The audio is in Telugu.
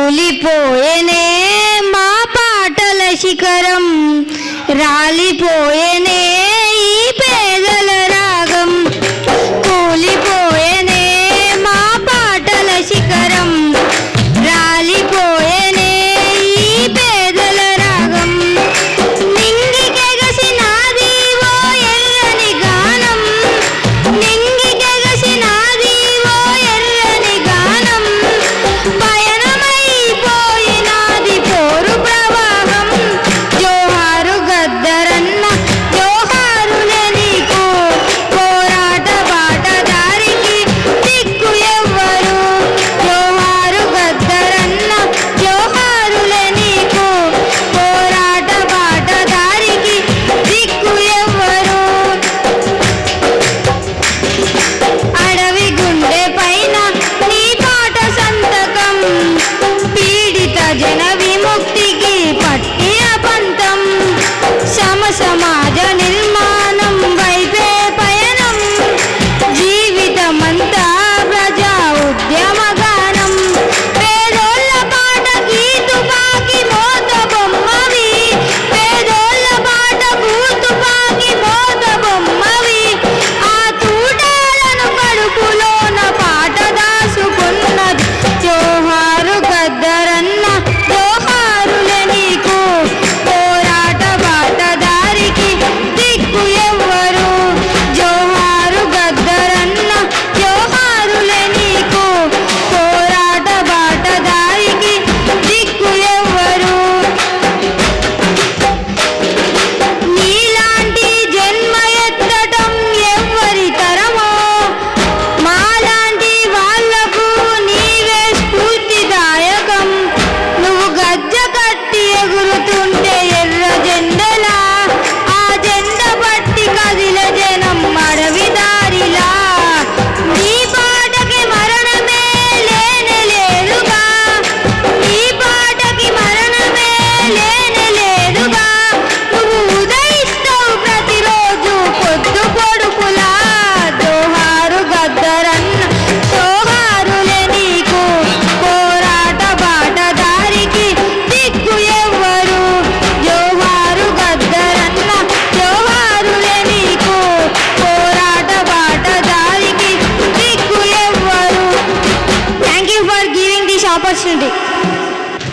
కూలిపోయేనే మా పాటల శిఖరం, రాలిపోయేనే ఈ పేదల రాగం. కూలిపోయేనే మా పాటల శిఖరం, రాలిపోయేనే ఈ పేదల రాగం. నింగికెగసినాది ఓ ఎర్రని గానం, నింగికెగసినాది ఓ ఎర్రని గానం. పయనమైపోయినాది పోరు ప్రవాహం. జోహారు గద్దరన్న, జోహారులే నీకు, పోరాట బాటదారికి దిక్కు ఎవ్వరు. జోహారు గద్దరన్న, జోహారులే నీకు, పోరాట బాటదారికి దిక్కు ఎవ్వరు. అడవి గుండె పైన నీ పాట సంతకం, పీడిత జన విముక్తికి పట్టిన పంతం. సమాజ నిర్మాణం వైపే పయనం, జీవితమంతా ప్రజా ఉద్యమ గానం. పేదోళ్ళ పాటకి తుపాకి మోత బొమ్మవి, పేదోళ్ళ పాటకు తుపాకి మోత బొమ్మవి. ఆ తూటాలను కడుపులోన పాట దాసుకున్నది. జోహారు గద్దరన్న, జోహారులే నీకు, పోరాట బాటదారికి దిక్కు ఎవ్వరు. జోహారు గద్దరన్న, జోహారులే నీకు, పోరాట బాటదారికి దిక్కు ఎవ్వరు. నీలాంటి జన్మ ఎత్తటం ఎవ్వరి తరమో, మాలాంటి వాళ్లకు నీవే స్ఫూర్తిదాయకం. నువ్వు గజ్జ కట్టి ఎగురుతుంటే ఎర్ర జెండలా, ఆ జెండ పట్టి కదిలే జనం అడవి దారిలా. నీ పాటకి మరణమే లేనే లేదుగా, నీ పాటకి మరణమే లేనే లేదుగా. నువ్వు ఉదయిస్తావు ప్రతిరోజు పొద్దు పొడుపులా. జోహారు గద్దరన్న, జోహారులే నీకు, పోరాట బాటదారికి దిక్కు ఎవ్వరు. జోహారు గద్దరన్న, జోహారులే నీకు, పోరాట బాటదారికి దిక్కు ఎవ్వరు. Thank you for giving this opportunity.